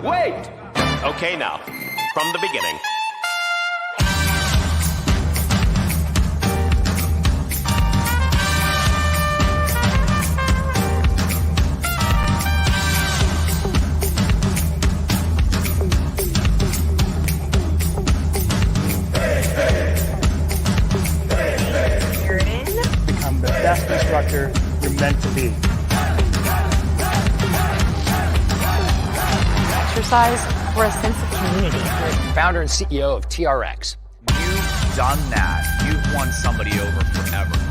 Wait! Okay, now, from the beginning. Become the best instructor you're meant to be. Exercise for a sense of community. Founder and CEO of TRX. You've done that. You've won somebody over forever.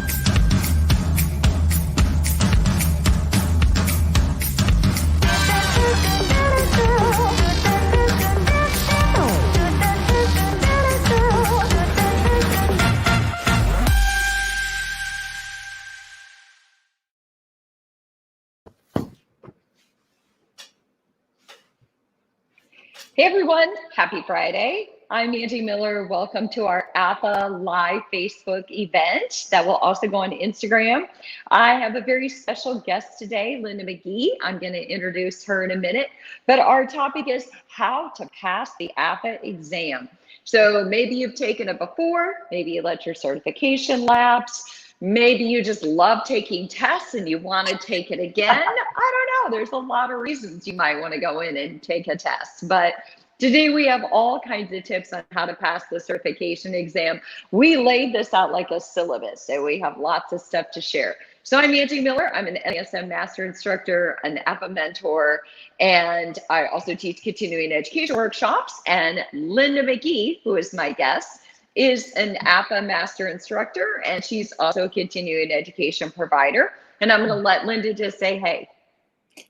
Hey everyone, happy Friday. I'm Angie Miller. Welcome to our AFAA Live Facebook event that will also go on Instagram. I have a very special guest today, Linda Magee. I'm going to introduce her in a minute, but our topic is how to pass the AFAA exam. So maybe you've taken it before, maybe you let your certification lapse. Maybe you just love taking tests and you want to take it again. I don't know. There's a lot of reasons you might want to go in and take a test. But today we have all kinds of tips on how to pass the certification exam. We laid this out like a syllabus, so we have lots of stuff to share. So I'm Angie Miller. I'm an NASM Master Instructor, an AFAA Mentor, and I also teach continuing education workshops. And Linda Magee, who is my guest, is an AFAA Master Instructor, and she's also a continuing education provider. And I'm going to let Linda just say, hey.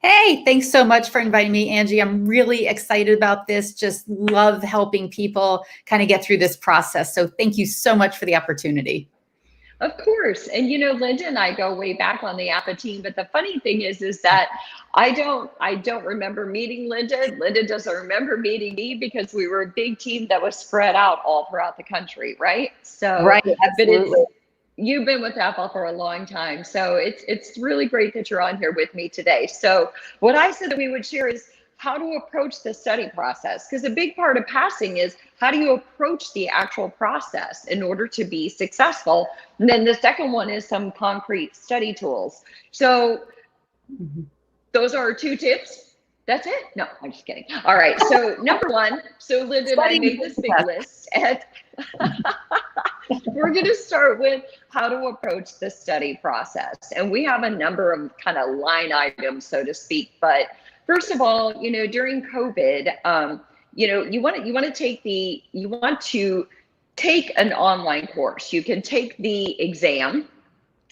Hey, thanks so much for inviting me, Angie. I'm really excited about this. Just love helping people kind of get through this process. So thank you so much for the opportunity. Of course. And you know, Linda and I go way back on the AFAA team, but the funny thing is that I don't remember meeting Linda. Linda doesn't remember meeting me because we were a big team that was spread out all throughout the country, right? So right, absolutely. You've been with AFAA for a long time. So it's really great that you're on here with me today. So what I said that we would share is how to approach the study process, because a big part of passing is how do you approach the actual process in order to be successful. And then the second one is some concrete study tools. So those are our two tips. That's it? No, I'm just kidding. All right. So number one, so Linda and I made this big list, and we're going to start with how to approach the study process. And we have a number of kind of line items, so to speak. But first of all, you know, during COVID, you know, you want to take an online course. You can take the exam.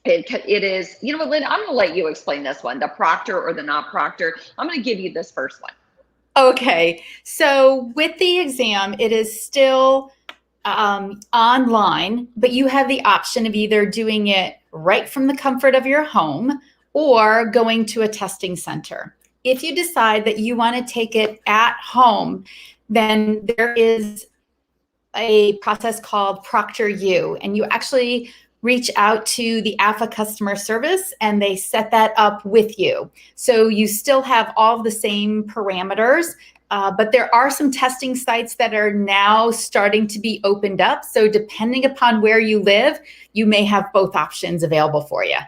It is, you know what, Lynn, I'm going to let you explain this one, the proctor or the not proctor. I'm going to give you this first one. Okay. So with the exam, it is still online, but you have the option of either doing it right from the comfort of your home or going to a testing center. If you decide that you want to take it at home, then there is a process called Proctor U, and you actually reach out to the AFAA customer service and they set that up with you. So you still have all the same parameters, but there are some testing sites that are now starting to be opened up. So depending upon where you live, you may have both options available for you.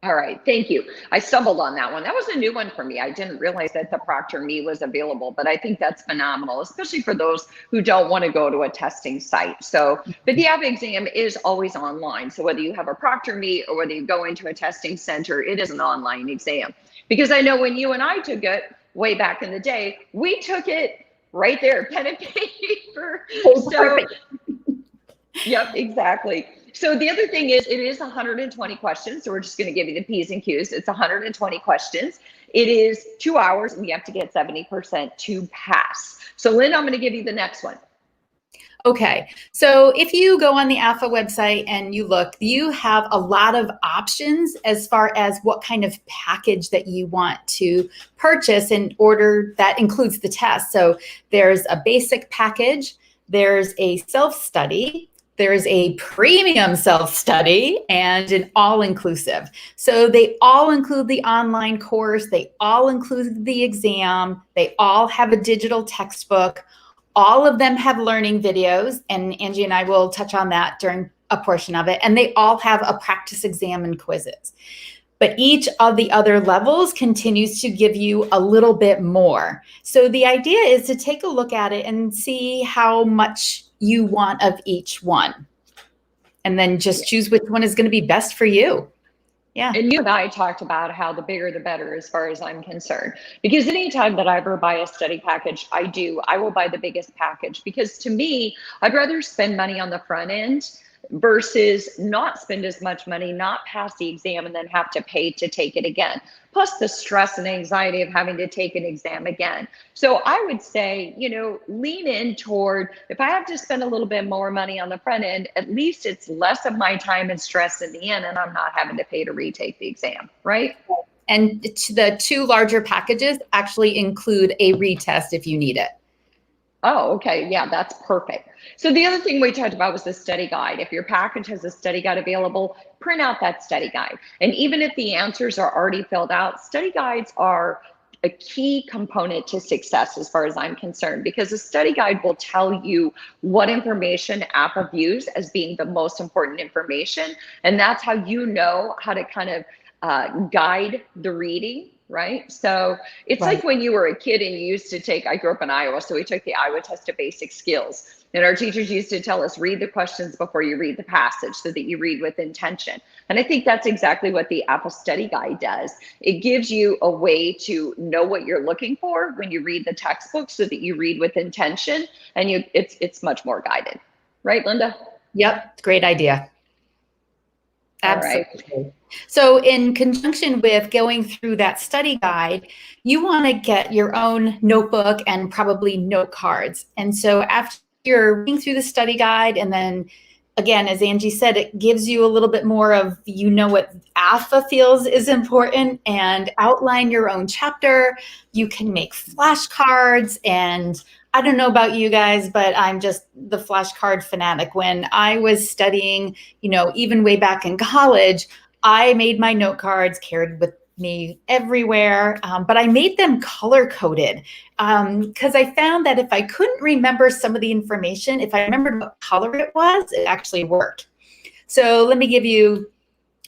All right, thank you. I stumbled on that one. That was a new one for me. I didn't realize that the Proctor Me was available, but I think that's phenomenal, especially for those who don't want to go to a testing site. So, but the AFAA exam is always online. So whether you have a Proctor Me or whether you go into a testing center, it is an online exam. Because I know when you and I took it way back in the day, we took it right there, pen and paper. So, yep, exactly. So the other thing is it is 120 questions. So we're just going to give you the P's and Q's. It's 120 questions. It is 2 hours and you have to get 70% to pass. So Lynn, I'm going to give you the next one. Okay. So if you go on the AFAA website and you look, you have a lot of options as far as what kind of package that you want to purchase in order that includes the test. So there's a basic package, there's a self-study, There's a premium self-study and an all-inclusive. So they all include the online course. They all include the exam. They all have a digital textbook. All of them have learning videos, and Angie and I will touch on that during a portion of it. And they all have a practice exam and quizzes. But each of the other levels continues to give you a little bit more. So the idea is to take a look at it and see how much you want of each one. And then just choose which one is going to be best for you. Yeah. And you and I talked about how the bigger the better as far as I'm concerned. Because anytime that I ever buy a study package, I will buy the biggest package. Because to me, I'd rather spend money on the front end versus not spend as much money, not pass the exam, and then have to pay to take it again. Plus the stress and anxiety of having to take an exam again. So I would say, lean in toward, if I have to spend a little bit more money on the front end, at least it's less of my time and stress in the end, and I'm not having to pay to retake the exam, right? And the two larger packages actually include a retest if you need it. Oh, okay. Yeah, that's perfect. So the other thing we talked about was the study guide. If your package has a study guide available, print out that study guide. And even if the answers are already filled out, study guides are a key component to success as far as I'm concerned, because a study guide will tell you what information AFAA views as being the most important information. And that's how you know how to kind of guide the reading. Right. So it's like when you were a kid and you used to take, I grew up in Iowa, so we took the Iowa test of basic skills. And our teachers used to tell us, read the questions before you read the passage so that you read with intention. And I think that's exactly what the AFAA study guide does. It gives you a way to know what you're looking for when you read the textbook so that you read with intention, and it's much more guided. Right, Linda? Yep. Great idea. Absolutely. All right. So in conjunction with going through that study guide, you want to get your own notebook and probably note cards. And so after you're reading through the study guide, and then again, as Angie said, it gives you a little bit more of, what AFAA feels is important, and outline your own chapter. You can make flashcards, and I don't know about you guys, but I'm just the flashcard fanatic. When I was studying, even way back in college, I made my note cards, carried with me everywhere, but I made them color-coded because I found that if I couldn't remember some of the information, if I remembered what color it was, it actually worked. So let me give you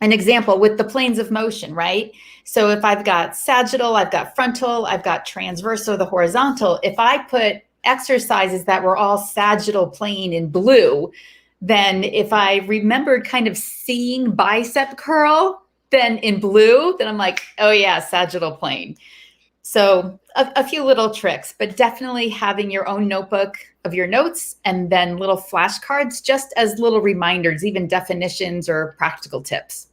an example with the planes of motion, right? So if I've got sagittal, I've got frontal, I've got transverse or the horizontal, if I put exercises that were all sagittal plane in blue, then if I remembered kind of seeing bicep curl, then in blue, then I'm like, oh yeah, sagittal plane. So a few little tricks, but definitely having your own notebook of your notes and then little flashcards just as little reminders, even definitions or practical tips.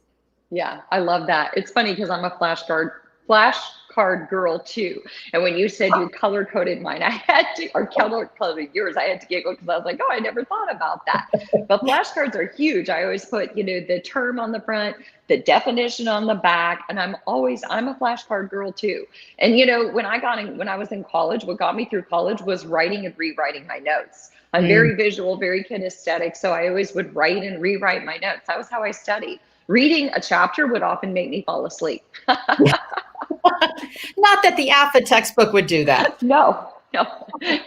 Yeah, I love that. It's funny because I'm a flashcard girl too. And when you said you color coded mine, I had to, or color coded yours, I had to giggle because I was like, oh, I never thought about that. But flashcards are huge. I always put, the term on the front, the definition on the back, and I'm a flashcard girl too. And when I was in college, what got me through college was writing and rewriting my notes. I'm very visual, very kinesthetic, so I always would write and rewrite my notes. That was how I studied. Reading a chapter would often make me fall asleep. Not that the AFAA textbook would do that. No,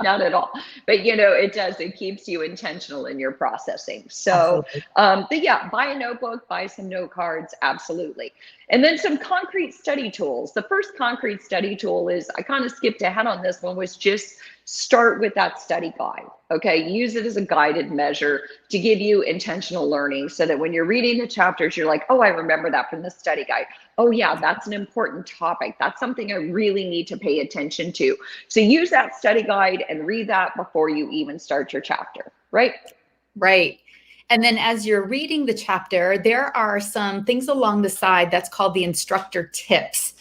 not at all. But it does. It keeps you intentional in your processing. So, but yeah, buy a notebook, buy some note cards, absolutely. And then some concrete study tools. The first concrete study tool is, I kind of skipped ahead on this one, was just start with that study guide. Okay, use it as a guided measure to give you intentional learning so that when you're reading the chapters, you're like, oh, I remember that from the study guide. Oh yeah, that's an important topic. That's something I really need to pay attention to. So use that study guide and read that before you even start your chapter, right? Right. And then as you're reading the chapter, there are some things along the side that's called the instructor tips.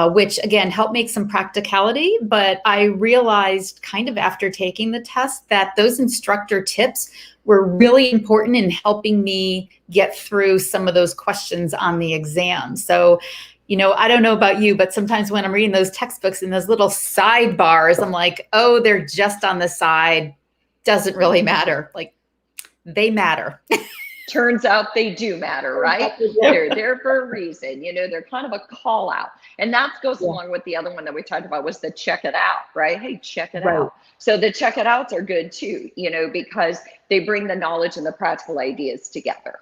Which again, help make some practicality, but I realized kind of after taking the test that those instructor tips were really important in helping me get through some of those questions on the exam. So, I don't know about you, but sometimes when I'm reading those textbooks and those little sidebars, I'm like, oh, they're just on the side, doesn't really matter. Like, they matter. Turns out they do matter, right? They're there for a reason. You know, they're kind of a call out. And that goes along with the other one that we talked about was the check it out, right? Hey, check it out. So the check it outs are good too, you know, because they bring the knowledge and the practical ideas together.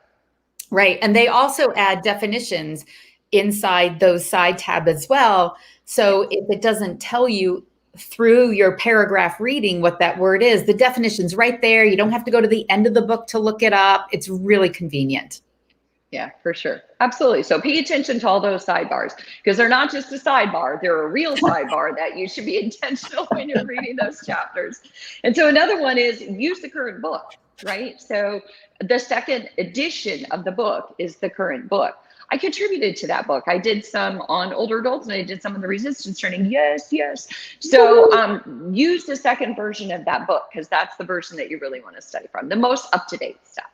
Right. And they also add definitions inside those side tab as well. So if it doesn't tell you through your paragraph reading what that word is, the definition's right there. You don't have to go to the end of the book to look it up. It's really convenient. Yeah, for sure. Absolutely. So pay attention to all those sidebars, because they're not just a sidebar, they're a real sidebar that you should be intentional when you're reading those chapters. And so another one is use the current book, right? So the second edition of the book is the current book. I contributed to that book. I did some on older adults and I did some on the resistance training. Yes, yes. So use the second version of that book, because that's the version that you really want to study from, the most up-to-date stuff.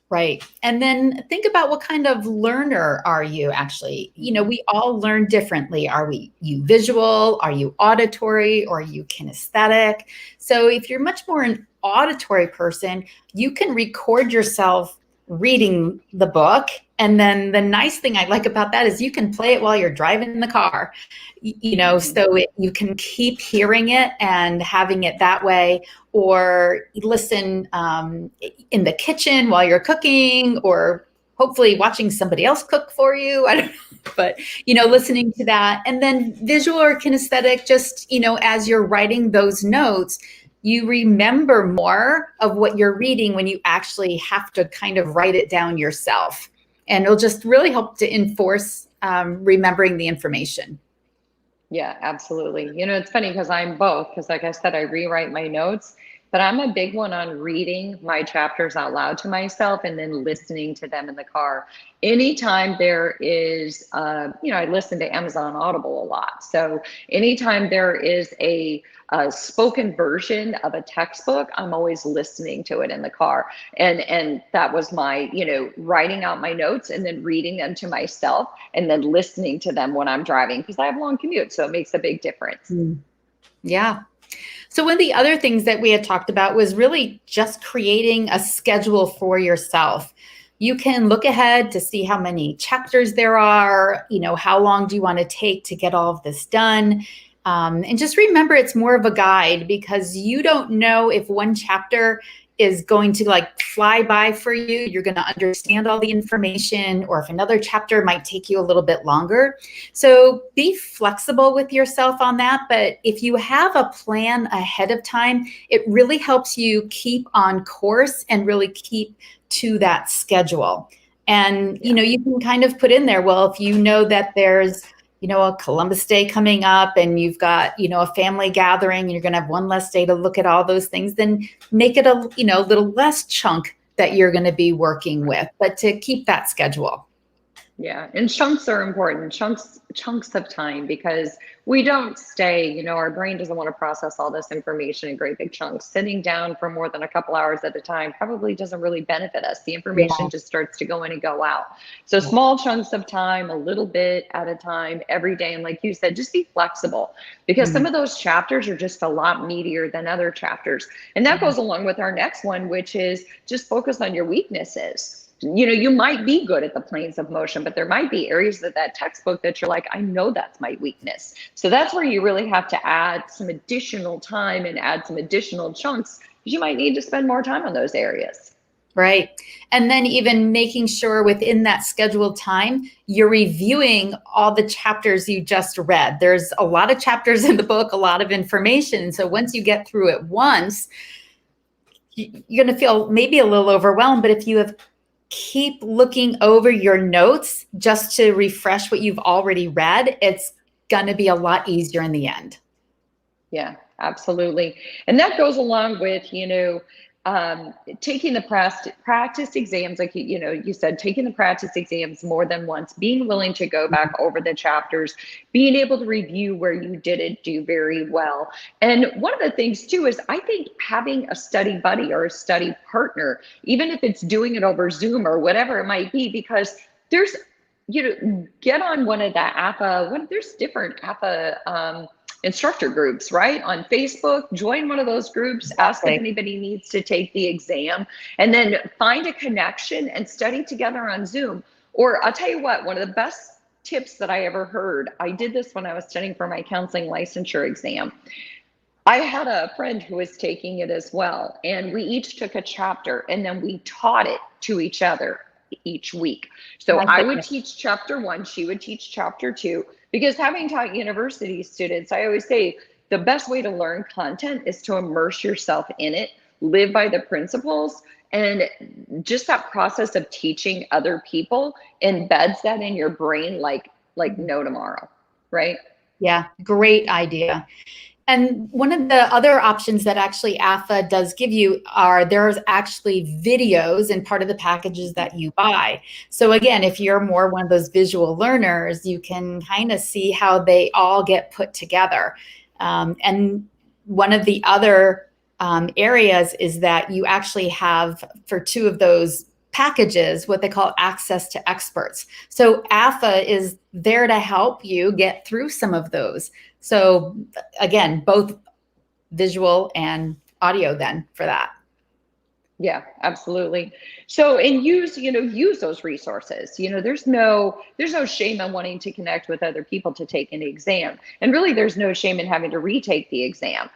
Right. And then think about what kind of learner are you actually? You know, we all learn differently. Are you visual? Are you auditory? Or are you kinesthetic? So if you're much more an auditory person, you can record yourself reading the book. And then the nice thing I like about that is you can play it while you're driving the car, you know, so you can keep hearing it and having it that way, or listen in the kitchen while you're cooking, or hopefully watching somebody else cook for you. I don't know, but, you know, listening to that. And then visual or kinesthetic, just, you know, as you're writing those notes, you remember more of what you're reading when you actually have to kind of write it down yourself. And it'll just really help to enforce remembering the information. Yeah, absolutely. You know, it's funny because I'm both, because like I said, I rewrite my notes, but I'm a big one on reading my chapters out loud to myself and then listening to them in the car. Anytime there is, you know, I listen to Amazon Audible a lot. So anytime there is a spoken version of a textbook, I'm always listening to it in the car. And that was my, you know, writing out my notes and then reading them to myself and then listening to them when I'm driving, because I have long commutes. So it makes a big difference. Yeah. So one of the other things that we had talked about was really just creating a schedule for yourself. You can look ahead to see how many chapters there are, you know, how long do you want to take to get all of this done? And just remember, it's more of a guide, because you don't know if one chapter is going to like fly by for you. You're going to understand all the information, or if another chapter might take you a little bit longer. So be flexible with yourself on that. But if you have a plan ahead of time, it really helps you keep on course and really keep to that schedule. And, you know, you can kind of put in there, well, if you know that there's, you know, a Columbus Day coming up and you've got, you know, a family gathering and you're going to have one less day to look at all those things, then make it a, you know, little less chunk that you're going to be working with, but to keep that schedule. Yeah, and chunks are important, chunks of time, because we don't stay, you know, our brain doesn't want to process all this information in great big chunks. Sitting down for more than a couple hours at a time probably doesn't really benefit us. The information just starts to go in and go out. So small chunks of time, a little bit at a time, every day. And like you said, just be flexible, because some of those chapters are just a lot meatier than other chapters. And that goes along with our next one, which is just focus on your weaknesses. You know, you might be good at the planes of motion, but there might be areas of that textbook that you're like, I know that's my weakness. So that's where you really have to add some additional time and add some additional chunks, because you might need to spend more time on those areas. Right. And then even making sure within that scheduled time, you're reviewing all the chapters you just read. There's a lot of chapters in the book, a lot of information. So once you get through it once, you're going to feel maybe a little overwhelmed. But if you have keep looking over your notes just to refresh what you've already read, it's going to be a lot easier in the end. Yeah, absolutely. And that goes along with, you know, taking the practice exams, like, you know, you said, taking the practice exams more than once, being willing to go back over the chapters, being able to review where you didn't do very well. And one of the things too is I think having a study buddy or a study partner, even if it's doing it over Zoom or whatever it might be, because there's, you know, get on one of the AFAA, there's different AFAA instructor groups, right? On Facebook, join one of those groups, ask if anybody needs to take the exam, and then find a connection and study together on Zoom. Or I'll tell you what, one of the best tips that I ever heard, I did this when I was studying for my counseling licensure exam. I had a friend who was taking it as well, and we each took a chapter and then we taught it to each other each week. So I would teach chapter 1, she would teach chapter 2, because having taught university students, I always say the best way to learn content is to immerse yourself in it, live by the principles, and just that process of teaching other people embeds that in your brain like no tomorrow, right? Yeah, great idea. And one of the other options that actually AFAA does give you are there's actually videos in part of the packages that you buy. So again, if you're more one of those visual learners, you can kind of see how they all get put together. And one of the other areas is that you actually have, for 2 of those packages, what they call access to experts. So AFAA is there to help you get through some of those. So again, both visual and audio then for that. Yeah, absolutely. So, and use those resources. There's no shame in wanting to connect with other people to take an exam. And really there's no shame in having to retake the exam.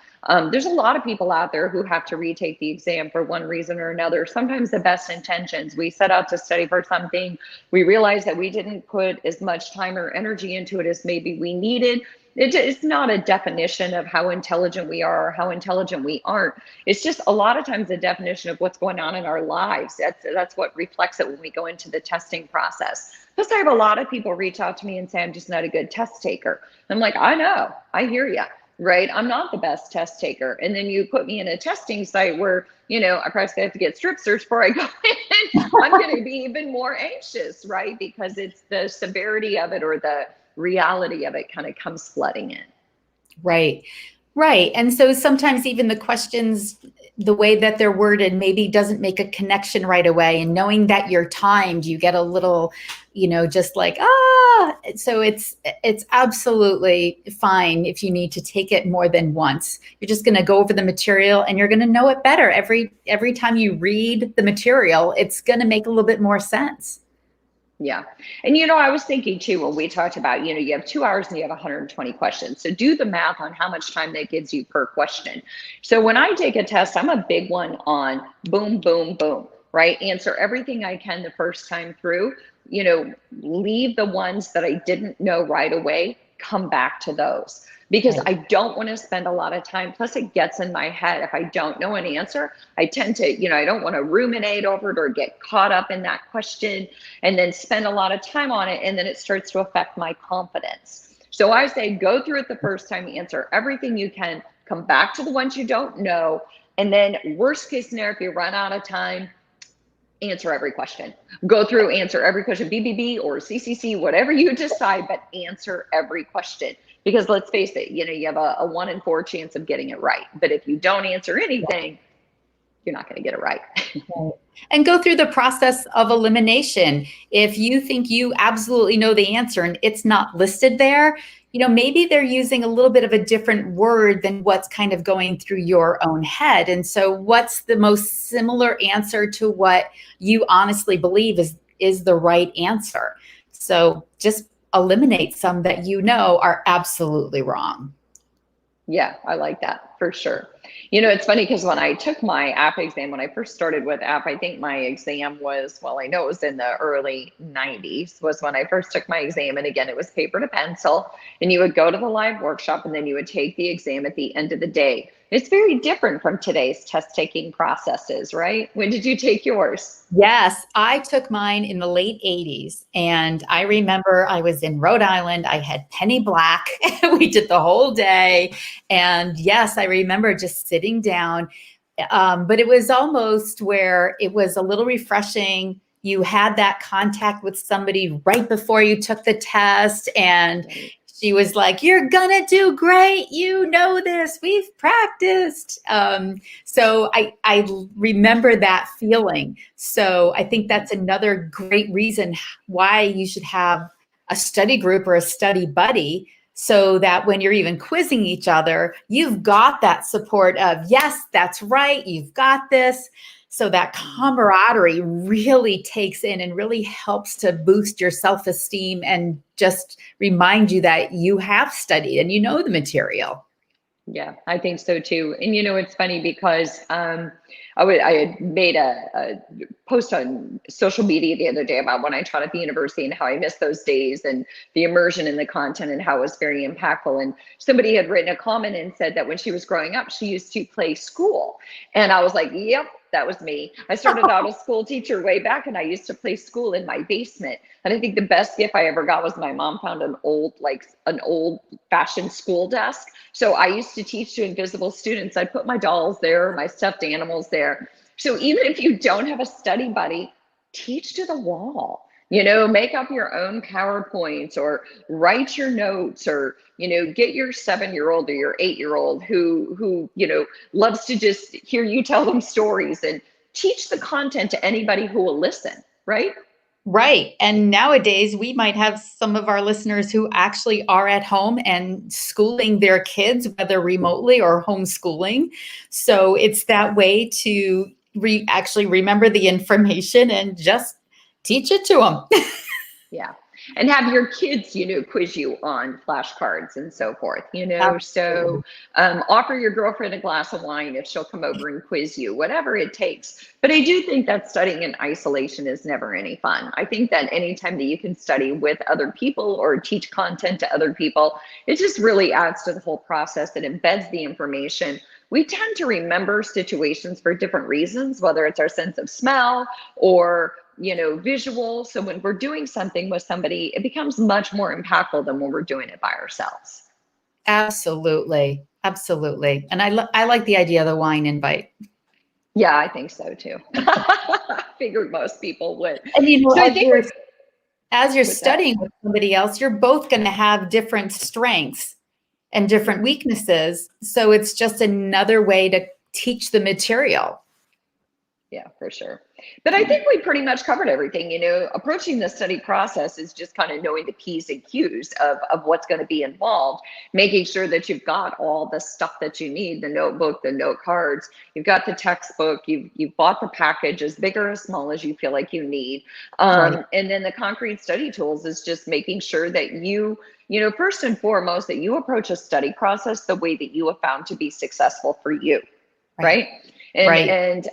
There's a lot of people out there who have to retake the exam for one reason or another. Sometimes the best intentions. We set out to study for something. We realize that we didn't put as much time or energy into it as maybe we needed. It's not a definition of how intelligent we are or how intelligent we aren't. It's just a lot of times a definition of what's going on in our lives. That's what reflects it when we go into the testing process. Plus, I have a lot of people reach out to me and say, I'm just not a good test taker. I'm like, I know, I hear you, right? I'm not the best test taker. And then you put me in a testing site where, I probably have to get strip search before I go in. I'm going to be even more anxious, right? Because it's the severity of it or the reality of it kind of comes flooding in. Right. And so sometimes even the questions, the way that they're worded maybe doesn't make a connection right away. And knowing that you're timed, you get a little, just like, so it's absolutely fine if you need to take it more than once. You're just going to go over the material and you're going to know it better. Every time you read the material, it's going to make a little bit more sense. Yeah. And, I was thinking too, when we talked about, you have 2 hours and you have 120 questions. So do the math on how much time that gives you per question. So when I take a test, I'm a big one on boom, boom, boom, right? Answer everything I can the first time through, leave the ones that I didn't know right away, come back to those. Because I don't want to spend a lot of time. Plus it gets in my head. If I don't know an answer, I tend to, I don't want to ruminate over it or get caught up in that question and then spend a lot of time on it. And then it starts to affect my confidence. So I say, go through it the first time, answer everything you can, come back to the ones you don't know. And then worst case scenario, if you run out of time, answer every question. Go through, answer every question, BBB or CCC, whatever you decide, but answer every question. Because let's face it, you have a 1 in 4 chance of getting it right. But if you don't answer anything, you're not going to get it right. And go through the process of elimination. If you think you absolutely know the answer and it's not listed there, maybe they're using a little bit of a different word than what's kind of going through your own head. And so what's the most similar answer to what you honestly believe is the right answer? So just eliminate some that are absolutely wrong. Yeah, I like that for sure. It's funny because when I took my AFAA exam, when I first started with AFAA, I think my exam was, I know it was in the early 90s was when I first took my exam. And again, it was paper to pencil and you would go to the live workshop and then you would take the exam at the end of the day. It's very different from today's test taking processes, right? When did you take yours? Yes, I took mine in the late 80s. And I remember I was in Rhode Island. I had penny black. We did the whole day. And yes, I remember just sitting down. But it was almost where it was a little refreshing. You had that contact with somebody right before you took the test. And she was like, you're gonna do great. You know this, we've practiced. So I remember that feeling. So I think that's another great reason why you should have a study group or a study buddy so that when you're even quizzing each other, you've got that support of, yes, that's right, you've got this. So that camaraderie really takes in and really helps to boost your self-esteem and just remind you that you have studied and you know the material. Yeah, I think so too. And it's funny because I had made a post on social media the other day about when I taught at the university and how I missed those days and the immersion in the content and how it was very impactful. And somebody had written a comment and said that when she was growing up, she used to play school. And I was like, yep, that was me. I started out as a school teacher way back, and I used to play school in my basement. And I think the best gift I ever got was my mom found an old fashioned school desk. So I used to teach to invisible students. I'd put my dolls there, my stuffed animals there. So even if you don't have a study buddy, teach to the wall. Make up your own PowerPoints or write your notes, or, get your 7-year-old or your 8-year-old who loves to just hear you tell them stories, and teach the content to anybody who will listen, right? Right. And nowadays we might have some of our listeners who actually are at home and schooling their kids, whether remotely or homeschooling. So it's that way to actually remember the information and just teach it to them. Yeah. And have your kids, quiz you on flashcards and so forth, so offer your girlfriend a glass of wine if she'll come over and quiz you, whatever it takes. But I do think that studying in isolation is never any fun. I think that anytime that you can study with other people or teach content to other people, it just really adds to the whole process. It embeds the information. We tend to remember situations for different reasons, whether it's our sense of smell or visual. So when we're doing something with somebody, it becomes much more impactful than when we're doing it by ourselves. Absolutely. Absolutely. And I like the idea of the wine invite. Yeah, I think so too. I figured most people would. And So as you're studying with somebody else, you're both going to have different strengths and different weaknesses. So it's just another way to teach the material. Yeah, for sure. But I think we pretty much covered everything. Approaching the study process is just kind of knowing the P's and Q's of what's going to be involved, making sure that you've got all the stuff that you need, the notebook, the note cards, you've got the textbook, you've bought the package as big or as small as you feel like you need. Right. And then the concrete study tools is just making sure that you first and foremost, that you approach a study process the way that you have found to be successful for you, right? And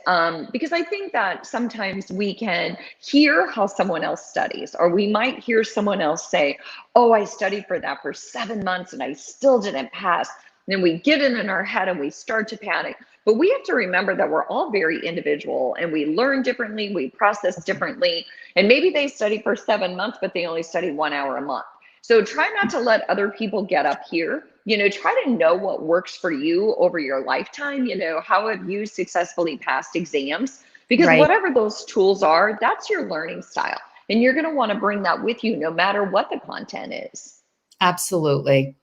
because I think that sometimes we can hear how someone else studies, or we might hear someone else say, oh, I studied for that for 7 months and I still didn't pass. And then we get it in our head and we start to panic. But we have to remember that we're all very individual and we learn differently, we process differently. And maybe they study for 7 months, but they only study 1 hour a month. So try not to let other people get up here. Try to know what works for you over your lifetime. How have you successfully passed exams? Because whatever those tools are, that's your learning style. And you're going to want to bring that with you no matter what the content is. Absolutely.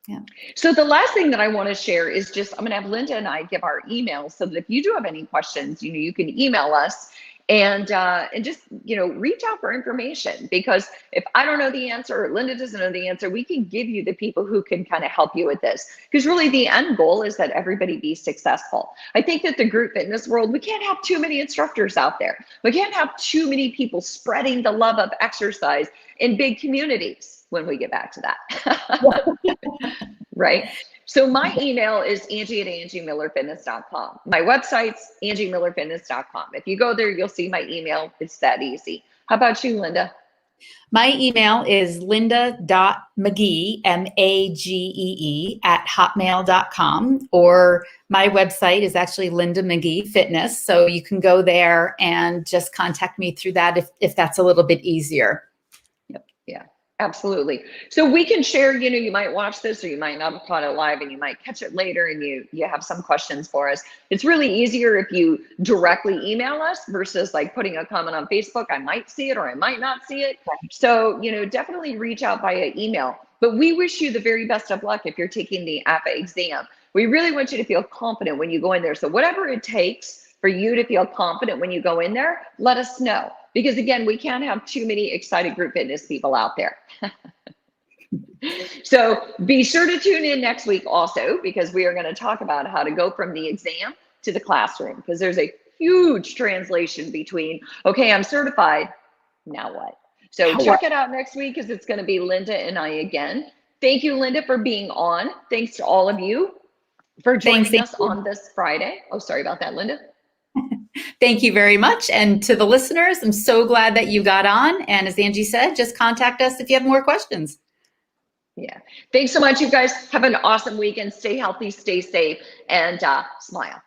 Yeah. So the last thing that I want to share is just, I'm going to have Linda and I give our emails so that if you do have any questions, you can email us. And just, reach out for information, because if I don't know the answer or Linda doesn't know the answer, we can give you the people who can kind of help you with this. Because really the end goal is that everybody be successful. I think that the group fitness world, we can't have too many instructors out there. We can't have too many people spreading the love of exercise in big communities when we get back to that. Right? So my email is Angie@angiemillerfitness.com. My website's angiemillerfitness.com. If you go there, you'll see my email. It's that easy. How about you, Linda? My email is linda.magee, Magee, @hotmail.com, or my website is actually Linda Magee Fitness. So you can go there and just contact me through that if that's a little bit easier. Yep. Yeah. Absolutely. So we can share, you might watch this or you might not have caught it live and you might catch it later and you have some questions for us. It's really easier if you directly email us versus like putting a comment on Facebook. I might see it or I might not see it. So, definitely reach out via email. But we wish you the very best of luck if you're taking the AFAA exam. We really want you to feel confident when you go in there. So whatever it takes for you to feel confident when you go in there, let us know. Because again, we can't have too many excited group fitness people out there. So be sure to tune in next week also, because we are going to talk about how to go from the exam to the classroom, because there's a huge translation between, okay, I'm certified, now what? So check it out next week, because it's going to be Linda and I again. Thank you, Linda, for being on. Thanks to all of you for joining us on this Friday. Oh, sorry about that, Linda. Thank you very much. And to the listeners, I'm so glad that you got on. And as Angie said, just contact us if you have more questions. Yeah. Thanks so much, you guys. Have an awesome weekend. Stay healthy, stay safe, and smile.